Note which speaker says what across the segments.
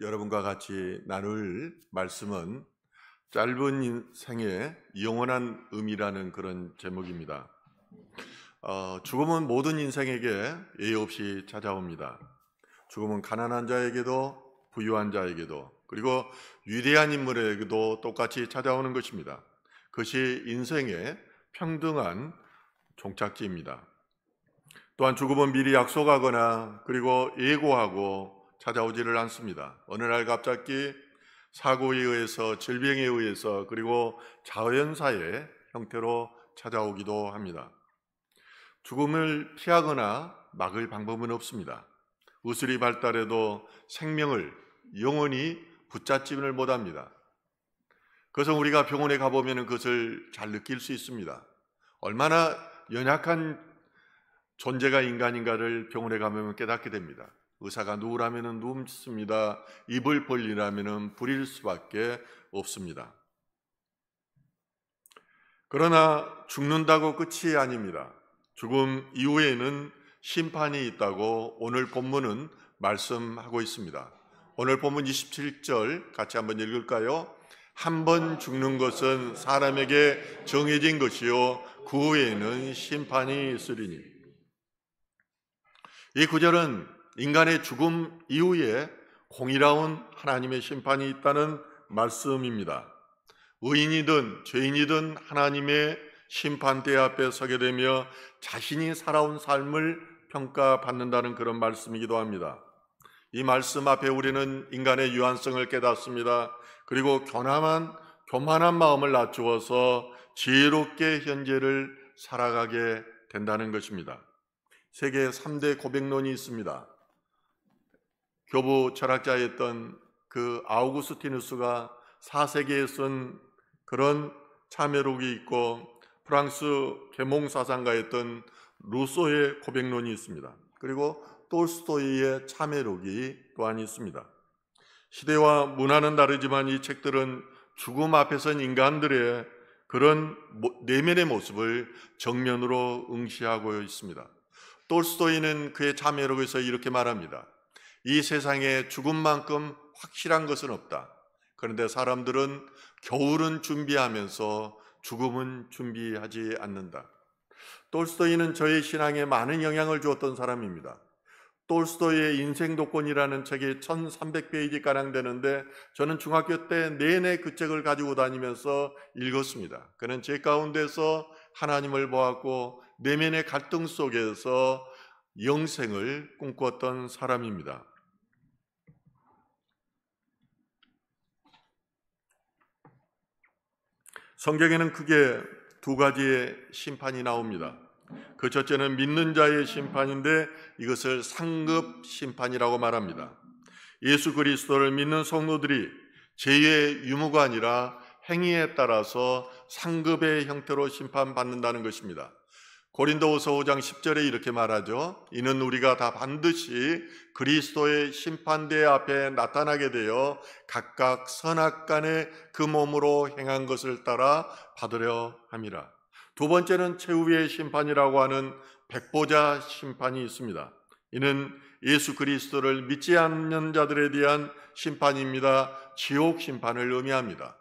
Speaker 1: 여러분과 같이 나눌 말씀은 짧은 인생의 영원한 의미라는 그런 제목입니다. 죽음은 모든 인생에게 예의 없이 찾아옵니다. 죽음은 가난한 자에게도 부유한 자에게도 그리고 위대한 인물에게도 똑같이 찾아오는 것입니다. 그것이 인생의 평등한 종착지입니다. 또한 죽음은 미리 약속하거나 그리고 예고하고 찾아오지를 않습니다. 어느 날 갑자기 사고에 의해서, 질병에 의해서, 그리고 자연사의 형태로 찾아오기도 합니다. 죽음을 피하거나 막을 방법은 없습니다. 의술이 발달해도 생명을 영원히 붙잡지를 못합니다. 그래서 우리가 병원에 가보면 그것을 잘 느낄 수 있습니다. 얼마나 연약한 존재가 인간인가를 병원에 가면 깨닫게 됩니다. 의사가 누우라면 눕습니다. 입을 벌리라면 부릴 수밖에 없습니다. 그러나 죽는다고 끝이 아닙니다. 죽음 이후에는 심판이 있다고 오늘 본문은 말씀하고 있습니다. 오늘 본문 27절 같이 한번 읽을까요? 한 번 죽는 것은 사람에게 정해진 것이요 그 후에는 심판이 있으리니. 이 구절은 인간의 죽음 이후에 공의로운 하나님의 심판이 있다는 말씀입니다. 의인이든 죄인이든 하나님의 심판대 앞에 서게 되며 자신이 살아온 삶을 평가받는다는 그런 말씀이기도 합니다. 이 말씀 앞에 우리는 인간의 유한성을 깨닫습니다. 그리고 교만한 마음을 낮추어서 지혜롭게 현재를 살아가게 된다는 것입니다. 세계 3대 고백론이 있습니다. 교부 철학자였던 그 아우구스티누스가 4세기에 쓴 그런 참회록이 있고 프랑스 계몽사상가였던 루소의 고백론이 있습니다. 그리고 톨스토이의 참회록이 또한 있습니다. 시대와 문화는 다르지만 이 책들은 죽음 앞에 선 인간들의 그런 내면의 모습을 정면으로 응시하고 있습니다. 톨스토이는 그의 참회록에서 이렇게 말합니다. 이 세상에 죽음만큼 확실한 것은 없다. 그런데 사람들은 겨울은 준비하면서 죽음은 준비하지 않는다. 톨스토이는 저의 신앙에 많은 영향을 주었던 사람입니다. 톨스토이의 인생독권이라는 책이 1300페이지가량 되는데 저는 중학교 때 내내 그 책을 가지고 다니면서 읽었습니다. 그는 제 가운데서 하나님을 보았고 내면의 갈등 속에서 영생을 꿈꿨던 사람입니다. 성경에는 크게 두 가지의 심판이 나옵니다. 그 첫째는 믿는 자의 심판인데 이것을 상급 심판이라고 말합니다. 예수 그리스도를 믿는 성도들이 죄의 유무가 아니라 행위에 따라서 상급의 형태로 심판받는다는 것입니다. 고린도후서 5장 10절에 이렇게 말하죠. 이는 우리가 다 반드시 그리스도의 심판대 앞에 나타나게 되어 각각 선악간에 그 몸으로 행한 것을 따라 받으려 함이라. 두 번째는 최후의 심판이라고 하는 백보자 심판이 있습니다. 이는 예수 그리스도를 믿지 않는 자들에 대한 심판입니다. 지옥 심판을 의미합니다.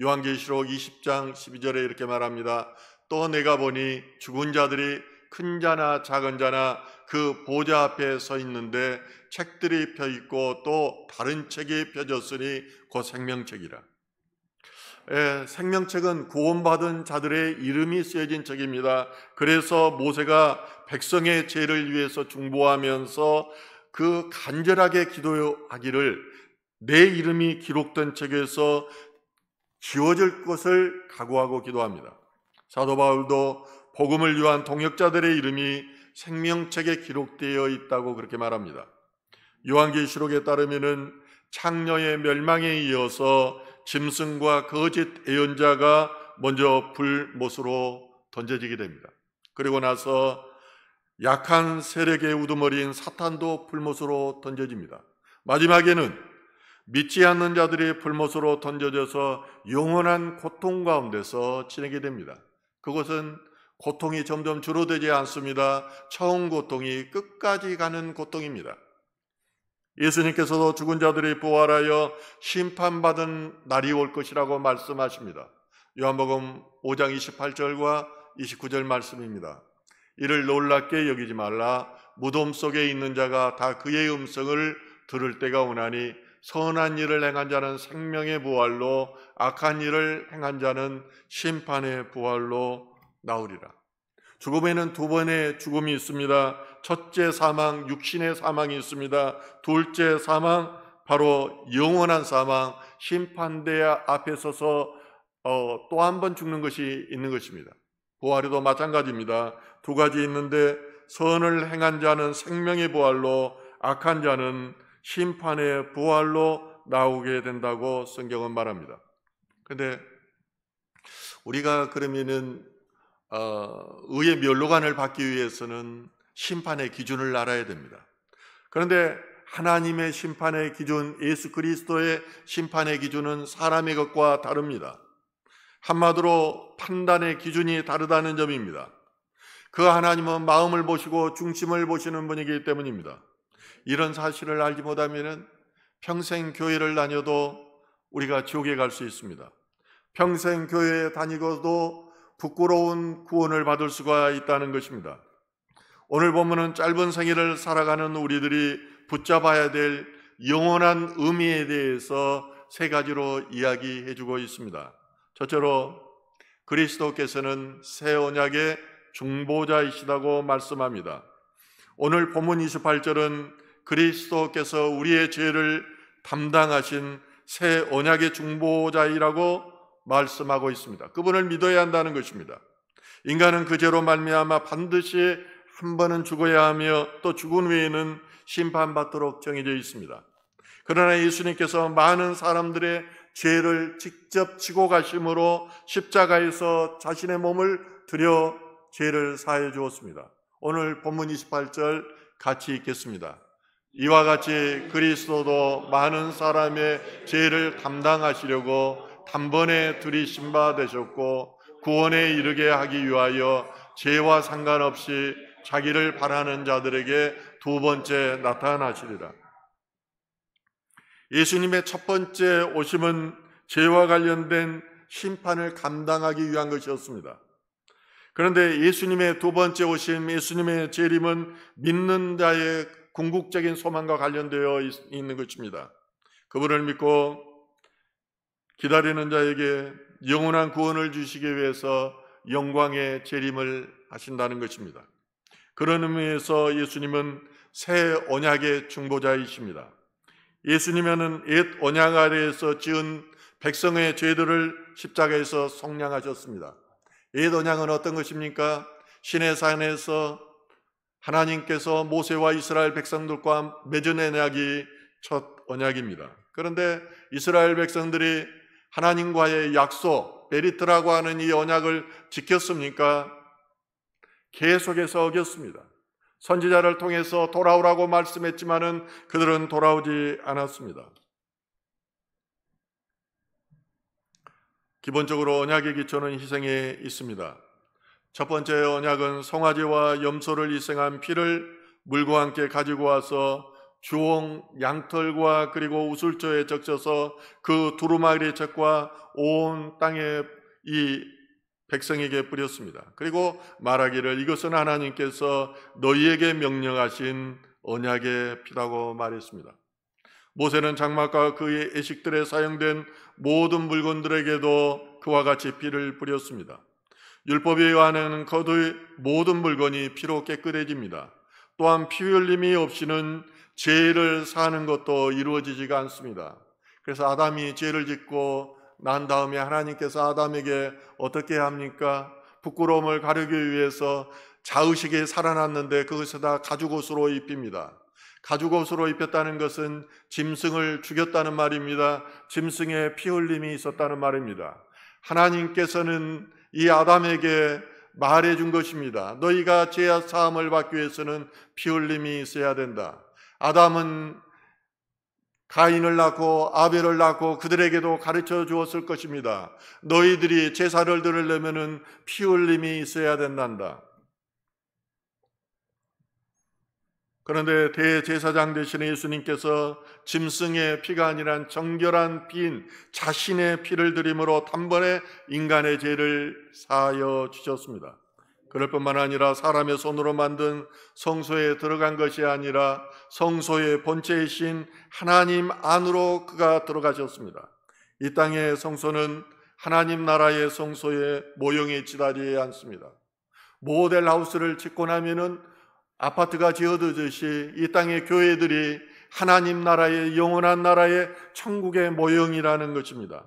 Speaker 1: 요한계시록 20장 12절에 이렇게 말합니다. 또 내가 보니 죽은 자들이 큰 자나 작은 자나 그 보좌 앞에 서 있는데 책들이 펴 있고 또 다른 책이 펴졌으니 곧 생명책이라. 생명책은 구원받은 자들의 이름이 쓰여진 책입니다. 그래서 모세가 백성의 죄를 위해서 중보하면서 그 간절하게 기도하기를 내 이름이 기록된 책에서 지워질 것을 각오하고 기도합니다. 사도 바울도 복음을 위한 동역자들의 이름이 생명책에 기록되어 있다고 그렇게 말합니다. 요한계시록에 따르면은 창녀의 멸망에 이어서 짐승과 거짓 예언자가 먼저 불못으로 던져지게 됩니다. 그리고 나서 약한 세력의 우두머리인 사탄도 불못으로 던져집니다. 마지막에는 믿지 않는 자들이 불못으로 던져져서 영원한 고통 가운데서 지내게 됩니다. 그것은 고통이 점점 줄어들지 않습니다. 처음 고통이 끝까지 가는 고통입니다. 예수님께서도 죽은 자들이 부활하여 심판받은 날이 올 것이라고 말씀하십니다. 요한복음 5장 28절과 29절 말씀입니다. 이를 놀랍게 여기지 말라. 무덤 속에 있는 자가 다 그의 음성을 들을 때가 오나니 선한 일을 행한 자는 생명의 부활로, 악한 일을 행한 자는 심판의 부활로 나오리라. 죽음에는 두 번의 죽음이 있습니다. 첫째 사망, 육신의 사망이 있습니다. 둘째 사망, 바로 영원한 사망, 심판대 앞에 서서 또 한 번 죽는 것이 있는 것입니다. 부활에도 마찬가지입니다. 두 가지 있는데 선을 행한 자는 생명의 부활로, 악한 자는 심판의 부활로 나오게 된다고 성경은 말합니다. 그런데 우리가 그러면은 의의 멸로관을 받기 위해서는 심판의 기준을 알아야 됩니다. 그런데 하나님의 심판의 기준, 예수 그리스도의 심판의 기준은 사람의 것과 다릅니다. 한마디로 판단의 기준이 다르다는 점입니다. 그 하나님은 마음을 보시고 중심을 보시는 분이기 때문입니다. 이런 사실을 알지 못하면 평생 교회를 다녀도 우리가 지옥에 갈 수 있습니다. 평생 교회에 다니고도 부끄러운 구원을 받을 수가 있다는 것입니다. 오늘 본문은 짧은 생애를 살아가는 우리들이 붙잡아야 될 영원한 의미에 대해서 세 가지로 이야기해주고 있습니다. 첫째로 그리스도께서는 새 언약의 중보자이시다고 말씀합니다. 오늘 본문 28절은 그리스도께서 우리의 죄를 담당하신 새 언약의 중보자이라고 말씀하고 있습니다. 그분을 믿어야 한다는 것입니다. 인간은 그 죄로 말미암아 반드시 한 번은 죽어야 하며 또 죽은 후에는 심판받도록 정해져 있습니다. 그러나 예수님께서 많은 사람들의 죄를 직접 지고 가심으로 십자가에서 자신의 몸을 들여 죄를 사해 주었습니다. 오늘 본문 28절 같이 읽겠습니다. 이와 같이 그리스도도 많은 사람의 죄를 감당하시려고 단번에 들이신 바 되셨고 구원에 이르게 하기 위하여 죄와 상관없이 자기를 바라는 자들에게 두 번째 나타나시리라. 예수님의 첫 번째 오심은 죄와 관련된 심판을 감당하기 위한 것이었습니다. 그런데 예수님의 두 번째 오심, 예수님의 재림은 믿는 자의 궁극적인 소망과 관련되어 있는 것입니다. 그분을 믿고 기다리는 자에게 영원한 구원을 주시기 위해서 영광의 재림을 하신다는 것입니다. 그런 의미에서 예수님은 새 언약의 중보자이십니다. 예수님은 옛 언약 아래에서 지은 백성의 죄들을 십자가에서 속량하셨습니다. 옛 언약은 어떤 것입니까? 시내산에서 하나님께서 모세와 이스라엘 백성들과 맺은 언약이 첫 언약입니다. 그런데 이스라엘 백성들이 하나님과의 약속, 베리트라고 하는 이 언약을 지켰습니까? 계속해서 어겼습니다. 선지자를 통해서 돌아오라고 말씀했지만은 그들은 돌아오지 않았습니다. 기본적으로 언약의 기초는 희생에 있습니다. 첫 번째 언약은 송아지와 염소를 희생한 피를 물과 함께 가지고 와서 주홍 양털과 그리고 우슬초에 적셔서 그 두루마리 젖과 온 땅에 이 백성에게 뿌렸습니다. 그리고 말하기를 이것은 하나님께서 너희에게 명령하신 언약의 피라고 말했습니다. 모세는 장막과 그의 애식들에 사용된 모든 물건들에게도 그와 같이 피를 뿌렸습니다. 율법에 의하는 거두의 모든 물건이 피로 깨끗해집니다. 또한 피 흘림이 없이는 죄를 사는 것도 이루어지지가 않습니다. 그래서 아담이 죄를 짓고 난 다음에 하나님께서 아담에게 어떻게 합니까? 부끄러움을 가리기 위해서 자의식에 살아났는데 그것에다 가죽옷으로 입힙니다. 가죽옷으로 입혔다는 것은 짐승을 죽였다는 말입니다. 짐승의 피 흘림이 있었다는 말입니다. 하나님께서는 이 아담에게 말해준 것입니다. 너희가 죄 사함을 받기 위해서는 피 흘림이 있어야 된다. 아담은 가인을 낳고 아벨을 낳고 그들에게도 가르쳐 주었을 것입니다. 너희들이 제사를 드리려면 피 흘림이 있어야 된단다. 그런데 대제사장 되시는 예수님께서 짐승의 피가 아니란 정결한 피인 자신의 피를 드림으로 단번에 인간의 죄를 사하여 주셨습니다. 그럴 뿐만 아니라 사람의 손으로 만든 성소에 들어간 것이 아니라 성소의 본체이신 하나님 안으로 그가 들어가셨습니다. 이 땅의 성소는 하나님 나라의 성소의 모형에 지나지 않습니다. 모델 하우스를 짓고 나면은 아파트가 지어지듯이 이 땅의 교회들이 하나님 나라의 영원한 나라의 천국의 모형이라는 것입니다.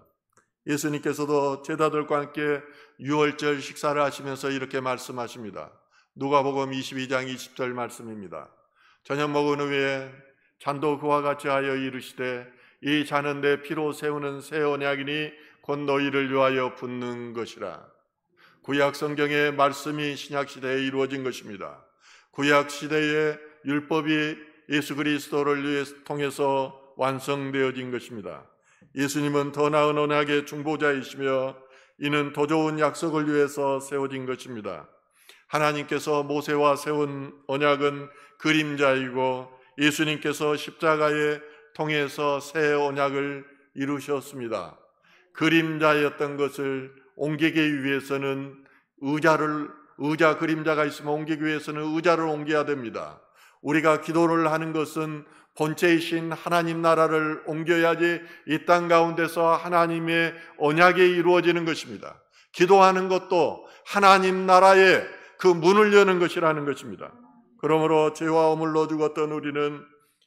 Speaker 1: 예수님께서도 제자들과 함께 유월절 식사를 하시면서 이렇게 말씀하십니다. 누가복음 22장 20절 말씀입니다. 저녁 먹은 후에 잔도 그와 같이 하여 이르시되 이 잔은 내 피로 세우는 새 언약이니 곧 너희를 위하여 붓는 것이라. 구약 성경의 말씀이 신약 시대에 이루어진 것입니다. 구약 시대의 율법이 예수 그리스도를 통해서 완성되어진 것입니다. 예수님은 더 나은 언약의 중보자이시며 이는 더 좋은 약속을 위해서 세워진 것입니다. 하나님께서 모세와 세운 언약은 그림자이고 예수님께서 십자가에 통해서 새 언약을 이루셨습니다. 그림자였던 것을 옮기기 위해서는 의자 그림자가 있으면 옮기기 위해서는 의자를 옮겨야 됩니다. 우리가 기도를 하는 것은 본체이신 하나님 나라를 옮겨야지 이 땅 가운데서 하나님의 언약이 이루어지는 것입니다. 기도하는 것도 하나님 나라의 그 문을 여는 것이라는 것입니다. 그러므로 죄와 허물로 죽었던 우리는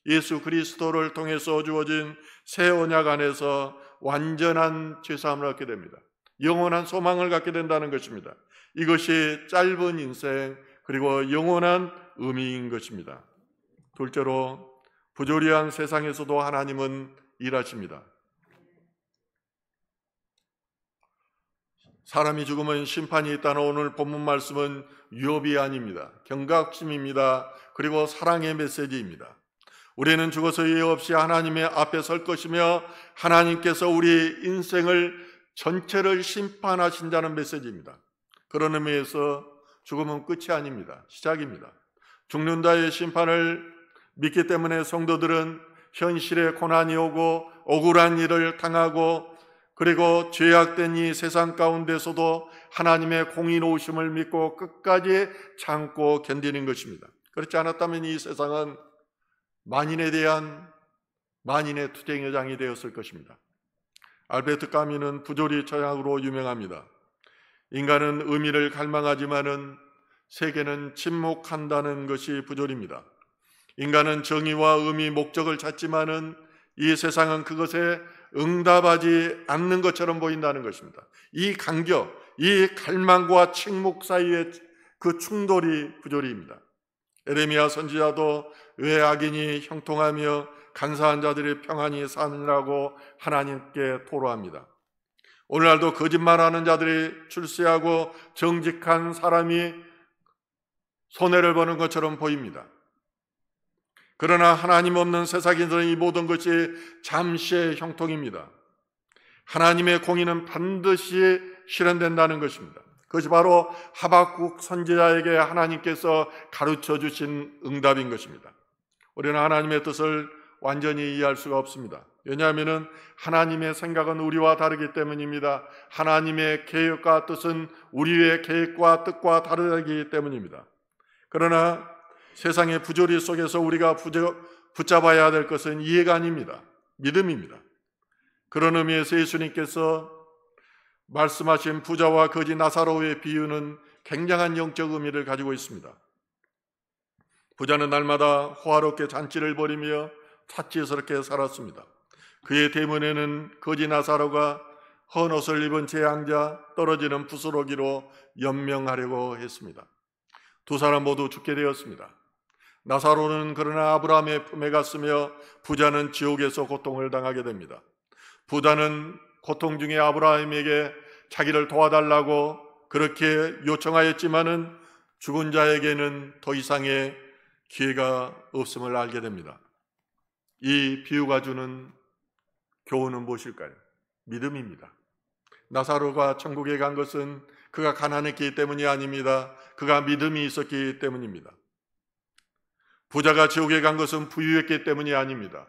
Speaker 1: 예수 그리스도를 통해서 주어진 새 언약 안에서 완전한 죄사함을 얻게 됩니다. 영원한 소망을 갖게 된다는 것입니다. 이것이 짧은 인생 그리고 영원한 의미인 것입니다. 둘째로 부조리한 세상에서도 하나님은 일하십니다. 사람이 죽으면 심판이 있다는 오늘 본문 말씀은 유업이 아닙니다. 경각심입니다. 그리고 사랑의 메시지입니다. 우리는 죽어서 예외 없이 하나님의 앞에 설 것이며 하나님께서 우리 인생을 전체를 심판하신다는 메시지입니다. 그런 의미에서 죽음은 끝이 아닙니다. 시작입니다. 죽는다의 심판을 믿기 때문에 성도들은 현실에 고난이 오고 억울한 일을 당하고 그리고 죄악된 이 세상 가운데서도 하나님의 공의로우심을 믿고 끝까지 참고 견디는 것입니다. 그렇지 않았다면 이 세상은 만인에 대한 만인의 투쟁의 장이 되었을 것입니다. 알베르트 까뮈는 부조리 철학으로 유명합니다. 인간은 의미를 갈망하지만은 세계는 침묵한다는 것이 부조리입니다. 인간은 정의와 의미, 목적을 찾지만은 이 세상은 그것에 응답하지 않는 것처럼 보인다는 것입니다. 이 간격, 이 갈망과 침묵 사이의 그 충돌이 부조리입니다. 에레미야 선지자도 왜 악인이 형통하며 간사한 자들이 평안히 사느라고 하나님께 토로합니다. 오늘날도 거짓말하는 자들이 출세하고 정직한 사람이 손해를 보는 것처럼 보입니다. 그러나 하나님 없는 세상에서는 이 모든 것이 잠시의 형통입니다. 하나님의 공의는 반드시 실현된다는 것입니다. 그것이 바로 하박국 선지자에게 하나님께서 가르쳐 주신 응답인 것입니다. 우리는 하나님의 뜻을 완전히 이해할 수가 없습니다. 왜냐하면 하나님의 생각은 우리와 다르기 때문입니다. 하나님의 계획과 뜻은 우리의 계획과 뜻과 다르기 때문입니다. 그러나 세상의 부조리 속에서 우리가 붙잡아야 될 것은 이해가 아닙니다. 믿음입니다. 그런 의미에서 예수님께서 말씀하신 부자와 거지 나사로의 비유는 굉장한 영적 의미를 가지고 있습니다. 부자는 날마다 호화롭게 잔치를 벌이며 사치스럽게 살았습니다. 그의 대문에는 거지 나사로가 헌 옷을 입은 재앙자, 떨어지는 부스러기로 연명하려고 했습니다. 두 사람 모두 죽게 되었습니다. 나사로는 그러나 아브라함의 품에 갔으며 부자는 지옥에서 고통을 당하게 됩니다. 부자는 고통 중에 아브라함에게 자기를 도와달라고 그렇게 요청하였지만은 죽은 자에게는 더 이상의 기회가 없음을 알게 됩니다. 이 비유가 주는 교훈은 무엇일까요? 믿음입니다. 나사로가 천국에 간 것은 그가 가난했기 때문이 아닙니다. 그가 믿음이 있었기 때문입니다. 부자가 지옥에 간 것은 부유했기 때문이 아닙니다.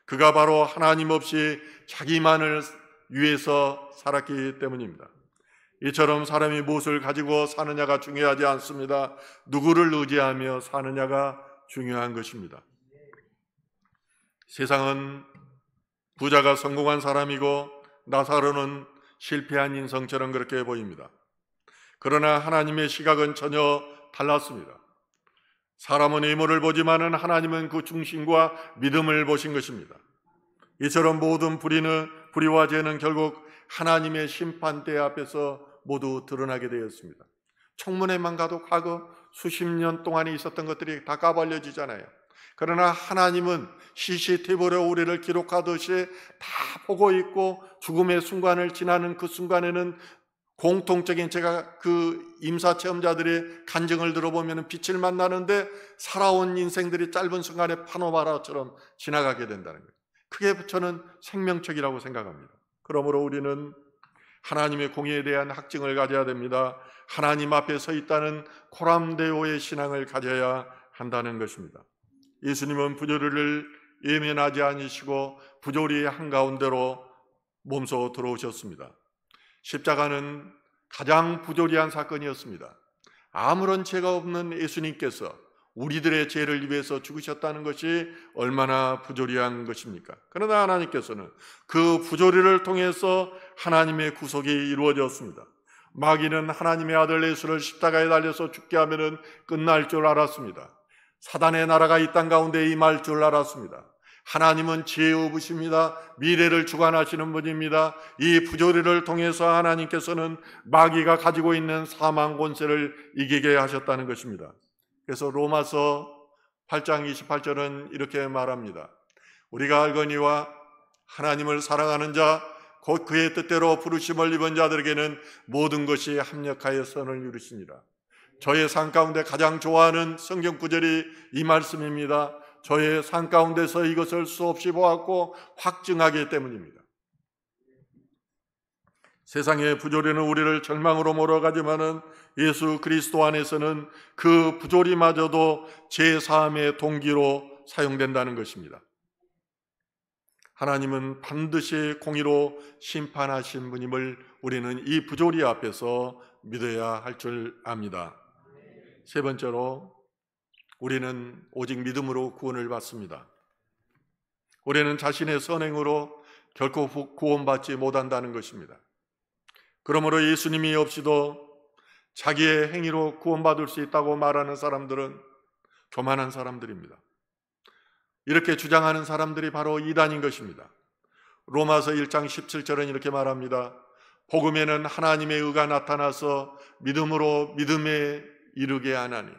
Speaker 1: 그가 바로 하나님 없이 자기만을 위해서 살았기 때문입니다. 이처럼 사람이 무엇을 가지고 사느냐가 중요하지 않습니다. 누구를 의지하며 사느냐가 중요한 것입니다. 세상은 부자가 성공한 사람이고 나사로는 실패한 인성처럼 그렇게 보입니다. 그러나 하나님의 시각은 전혀 달랐습니다. 사람은 외모를 보지만은 하나님은 그 중심과 믿음을 보신 것입니다. 이처럼 모든 불의와 죄는 결국 하나님의 심판대 앞에서 모두 드러나게 되었습니다. 청문회만 가도 과거 수십 년 동안에 있었던 것들이 다 까발려지잖아요. 그러나 하나님은 CCTV로 우리를 기록하듯이 다 보고 있고, 죽음의 순간을 지나는 그 순간에는 공통적인, 제가 그 임사 체험자들의 간증을 들어보면 빛을 만나는데 살아온 인생들이 짧은 순간에 파노라마처럼 지나가게 된다는 거예요. 그게 저는 생명책이라고 생각합니다. 그러므로 우리는 하나님의 공의에 대한 확증을 가져야 됩니다. 하나님 앞에 서 있다는 코람데오의 신앙을 가져야 한다는 것입니다. 예수님은 부조리를 예면하지 않으시고 부조리의 한가운데로 몸소 들어오셨습니다. 십자가는 가장 부조리한 사건이었습니다. 아무런 죄가 없는 예수님께서 우리들의 죄를 위해서 죽으셨다는 것이 얼마나 부조리한 것입니까? 그러나 하나님께서는 그 부조리를 통해서 하나님의 구속이 이루어졌습니다. 마귀는 하나님의 아들 예수를 십자가에 달려서 죽게 하면 끝날 줄 알았습니다. 사단의 나라가 이 땅 가운데 임할 줄 알았습니다. 하나님은 지혜 없으십니다. 미래를 주관하시는 분입니다. 이 부조리를 통해서 하나님께서는 마귀가 가지고 있는 사망 권세를 이기게 하셨다는 것입니다. 그래서 로마서 8장 28절은 이렇게 말합니다. 우리가 알거니와 하나님을 사랑하는 자 곧 그의 뜻대로 부르심을 입은 자들에게는 모든 것이 합력하여 선을 이루시니라. 저의 삶 가운데 가장 좋아하는 성경 구절이 이 말씀입니다. 저의 삶 가운데서 이것을 수없이 보았고 확증하기 때문입니다. 세상의 부조리는 우리를 절망으로 몰아가지만은 예수 그리스도 안에서는 그 부조리마저도 죄사함의 동기로 사용된다는 것입니다. 하나님은 반드시 공의로 심판하신 분임을 우리는 이 부조리 앞에서 믿어야 할 줄 압니다. 세 번째로, 우리는 오직 믿음으로 구원을 받습니다. 우리는 자신의 선행으로 결코 구원받지 못한다는 것입니다. 그러므로 예수님이 없이도 자기의 행위로 구원받을 수 있다고 말하는 사람들은 교만한 사람들입니다. 이렇게 주장하는 사람들이 바로 이단인 것입니다. 로마서 1장 17절은 이렇게 말합니다. 복음에는 하나님의 의가 나타나서 믿음으로 믿음에 이르게 하나니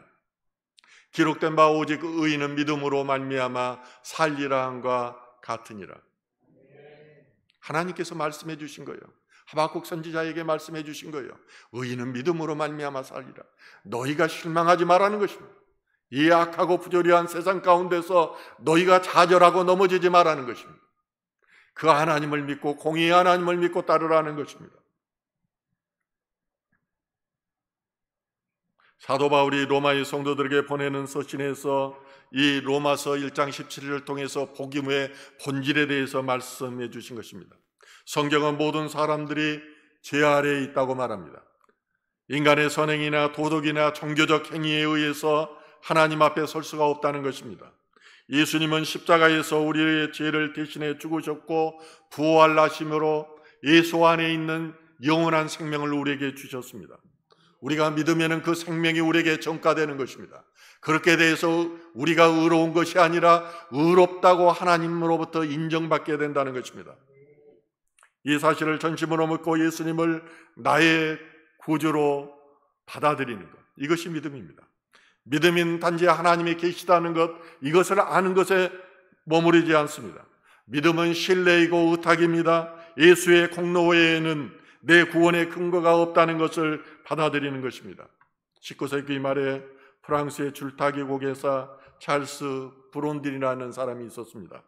Speaker 1: 기록된 바 오직 의인은 믿음으로 말미암아 살리라 함과 같으니라. 하나님께서 말씀해 주신 거예요. 하박국 선지자에게 말씀해 주신 거예요. 의인은 믿음으로 말미암아 살리라. 너희가 실망하지 말라는 것입니다. 이 악하고 부조리한 세상 가운데서 너희가 좌절하고 넘어지지 말라는 것입니다. 그 하나님을 믿고 공의의 하나님을 믿고 따르라는 것입니다. 사도 바울이 로마의 성도들에게 보내는 서신에서 이 로마서 1장 17절을 통해서 복음의 본질에 대해서 말씀해 주신 것입니다. 성경은 모든 사람들이 죄 아래에 있다고 말합니다. 인간의 선행이나 도덕이나 종교적 행위에 의해서 하나님 앞에 설 수가 없다는 것입니다. 예수님은 십자가에서 우리의 죄를 대신해 죽으셨고 부활하심으로 예수 안에 있는 영원한 생명을 우리에게 주셨습니다. 우리가 믿으면 그 생명이 우리에게 전가되는 것입니다. 그렇게 돼서 우리가 의로운 것이 아니라 의롭다고 하나님으로부터 인정받게 된다는 것입니다. 이 사실을 전심으로 믿고 예수님을 나의 구주로 받아들이는 것, 이것이 믿음입니다. 믿음은 단지 하나님이 계시다는 것, 이것을 아는 것에 머무르지 않습니다. 믿음은 신뢰이고 의탁입니다. 예수의 공로 외에는 내 구원의 근거가 없다는 것을 받아들이는 것입니다. 19세기 말에 프랑스의 줄타기 고개사 찰스 브론딘이라는 사람이 있었습니다.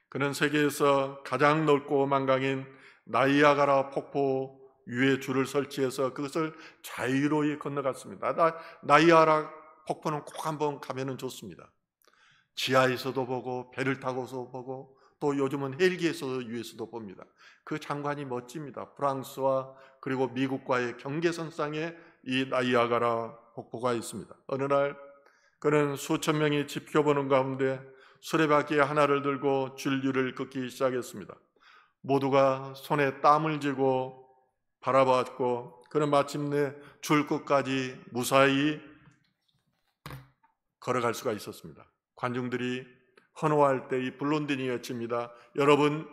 Speaker 1: 그는 세계에서 가장 넓고 망강인 나이아가라 폭포 위에 줄을 설치해서 그것을 자유로이 건너갔습니다. 나이아가라 폭포는 꼭 한번 가면은 좋습니다. 지하에서도 보고 배를 타고서 보고 또 요즘은 헬기에서도 위에서도 봅니다. 그 장관이 멋집니다. 프랑스와 그리고 미국과의 경계선상에 이 나이아가라 폭포가 있습니다. 어느 날 그는 수천 명이 지켜보는 가운데 수레바퀴 하나를 들고 줄리를 긋기 시작했습니다. 모두가 손에 땀을 쥐고 바라봤고 그는 마침내 줄 끝까지 무사히 걸어갈 수가 있었습니다. 관중들이 환호할 때 이 블론딘이 외칩니다. 여러분,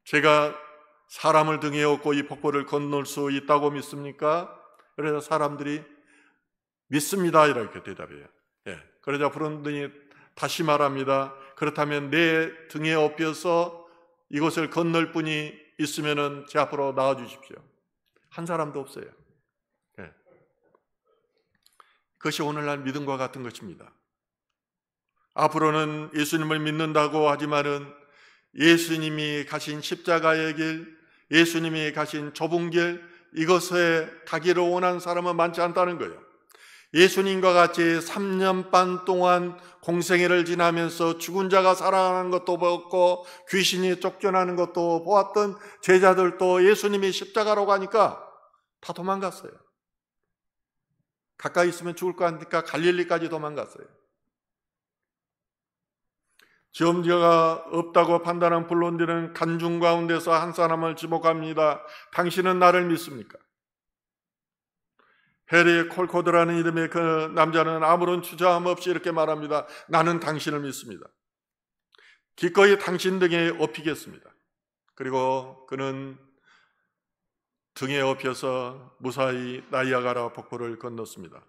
Speaker 1: 제가 사람을 등에 업고 이 폭포를 건널 수 있다고 믿습니까? 그래서 사람들이 믿습니다 이렇게 대답해요. 그러자 블론딘이 다시 말합니다. 그렇다면 내 등에 업혀서 이곳을 건널 분이 있으면 제 앞으로 나와 주십시오. 한 사람도 없어요. 그것이 오늘날 믿음과 같은 것입니다. 앞으로는 예수님을 믿는다고 하지만은 예수님이 가신 십자가의 길, 예수님이 가신 좁은 길, 이것에 가기를 원하는 사람은 많지 않다는 거예요. 예수님과 같이 3년 반 동안 공생애를 지나면서 죽은 자가 살아나는 것도 보았고 귀신이 쫓겨나는 것도 보았던 제자들도 예수님이 십자가로 가니까 다 도망갔어요. 가까이 있으면 죽을 것 같으니까 갈릴리까지 도망갔어요. 지엄자가 없다고 판단한 블론디는 간중 가운데서 한 사람을 지목합니다. 당신은 나를 믿습니까? 해리 콜코드라는 이름의 그 남자는 아무런 주저함 없이 이렇게 말합니다. 나는 당신을 믿습니다. 기꺼이 당신 등에 업히겠습니다. 그리고 그는 등에 업혀서 무사히 나이아가라 폭포를 건넜습니다.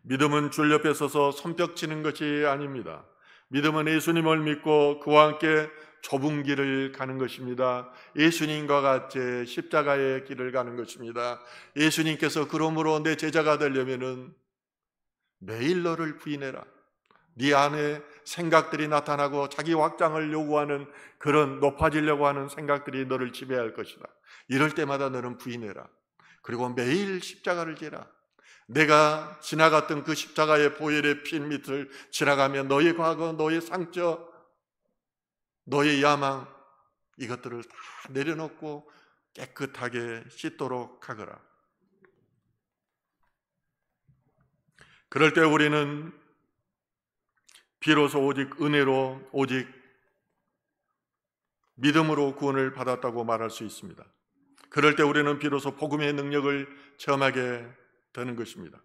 Speaker 1: 믿음은 줄 옆에 서서 손뼉 치는 것이 아닙니다. 믿음은 예수님을 믿고 그와 함께 좁은 길을 가는 것입니다. 예수님과 같이 십자가의 길을 가는 것입니다. 예수님께서 그러므로 내 제자가 되려면은 매일 너를 부인해라. 네 안에 생각들이 나타나고 자기 확장을 요구하는 그런 높아지려고 하는 생각들이 너를 지배할 것이다. 이럴 때마다 너는 부인해라. 그리고 매일 십자가를 지라. 내가 지나갔던 그 십자가의 보혈의 피 밑을 지나가면 너의 과거, 너의 상처, 너의 야망 이것들을 다 내려놓고 깨끗하게 씻도록 하거라. 그럴 때 우리는 비로소 오직 은혜로 오직 믿음으로 구원을 받았다고 말할 수 있습니다. 그럴 때 우리는 비로소 복음의 능력을 체험하게 되는 것입니다.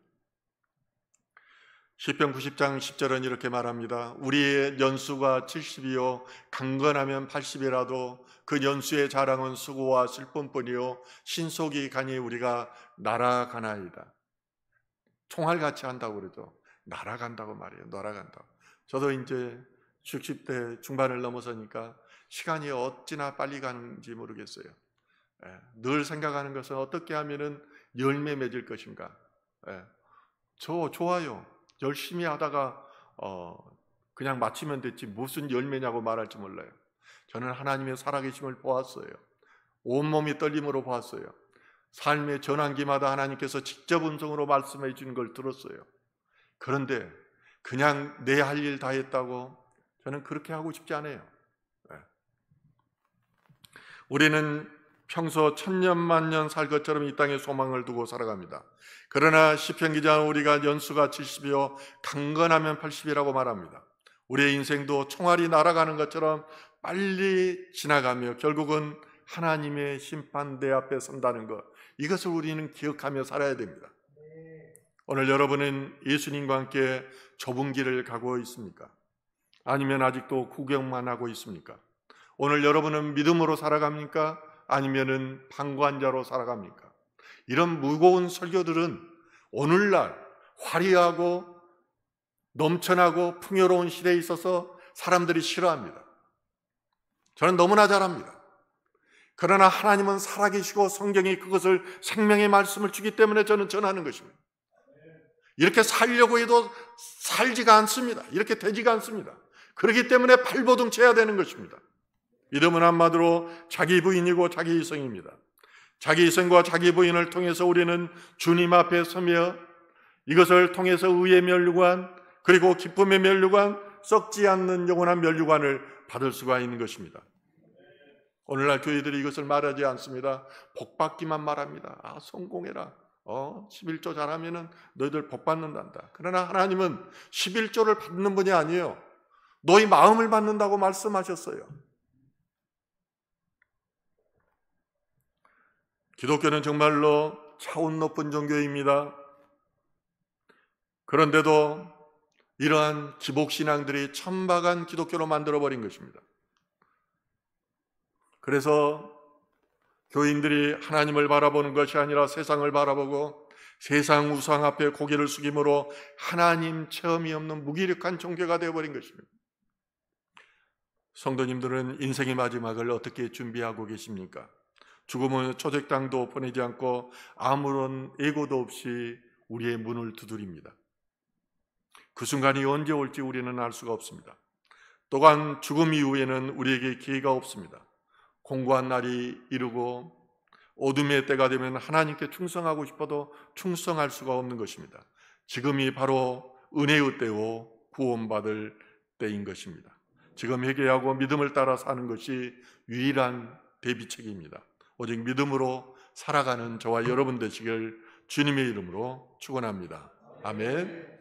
Speaker 1: 시편 90장 10절은 이렇게 말합니다. 우리의 연수가 70이요 강건하면 80이라도 그 연수의 자랑은 수고와 슬픔뿐이요 신속이 가니 우리가 날아가나이다. 총알같이 한다고 그러죠. 날아간다고 말해요. 날아간다고. 저도 이제 60대 중반을 넘어서니까 시간이 어찌나 빨리 가는지 모르겠어요. 늘 생각하는 것은 어떻게 하면은 열매 맺을 것인가. 저 좋아요. 열심히 하다가 그냥 마치면 됐지 무슨 열매냐고 말할지 몰라요. 저는 하나님의 살아계심을 보았어요. 온몸이 떨림으로 보았어요. 삶의 전환기마다 하나님께서 직접 음성으로 말씀해 주는 걸 들었어요. 그런데 그냥 내 할 일 다 했다고 저는 그렇게 하고 싶지 않아요. 우리는 평소 천년만년 살 것처럼 이 땅에 소망을 두고 살아갑니다. 그러나 시편 기자는 우리가 연수가 70이요 강건하면 80이라고 말합니다. 우리의 인생도 총알이 날아가는 것처럼 빨리 지나가며 결국은 하나님의 심판대 앞에 선다는 것, 이것을 우리는 기억하며 살아야 됩니다. 오늘 여러분은 예수님과 함께 좁은 길을 가고 있습니까? 아니면 아직도 구경만 하고 있습니까? 오늘 여러분은 믿음으로 살아갑니까? 아니면은 방관자로 살아갑니까? 이런 무거운 설교들은 오늘날 화려하고 넘쳐나고 풍요로운 시대에 있어서 사람들이 싫어합니다. 저는 너무나 잘합니다. 그러나 하나님은 살아계시고 성경이 그것을 생명의 말씀을 주기 때문에 저는 전하는 것입니다. 이렇게 살려고 해도 살지가 않습니다. 이렇게 되지가 않습니다. 그렇기 때문에 발버둥 쳐야 되는 것입니다. 믿음은 한마디로 자기 부인이고 자기 희생입니다. 자기 희생과 자기 부인을 통해서 우리는 주님 앞에 서며 이것을 통해서 의의 면류관 그리고 기쁨의 면류관 썩지 않는 영원한 면류관을 받을 수가 있는 것입니다. 오늘날 교회들이 이것을 말하지 않습니다. 복받기만 말합니다. 성공해라. 11조 잘하면은 너희들 복받는단다. 그러나 하나님은 11조를 받는 분이 아니에요. 너희 마음을 받는다고 말씀하셨어요. 기독교는 정말로 차원 높은 종교입니다. 그런데도 이러한 기복신앙들이 천박한 기독교로 만들어버린 것입니다. 그래서 교인들이 하나님을 바라보는 것이 아니라 세상을 바라보고 세상 우상 앞에 고개를 숙임으로 하나님 체험이 없는 무기력한 종교가 되어버린 것입니다. 성도님들은 인생의 마지막을 어떻게 준비하고 계십니까? 죽음은 초적당도 보내지 않고 아무런 예고도 없이 우리의 문을 두드립니다. 그 순간이 언제 올지 우리는 알 수가 없습니다. 또한 죽음 이후에는 우리에게 기회가 없습니다. 공고한 날이 이르고 어둠의 때가 되면 하나님께 충성하고 싶어도 충성할 수가 없는 것입니다. 지금이 바로 은혜의 때요 구원받을 때인 것입니다. 지금 회개하고 믿음을 따라 사는 것이 유일한 대비책입니다. 오직 믿음으로 살아가는 저와 여러분 되시길 주님의 이름으로 축원합니다. 아멘.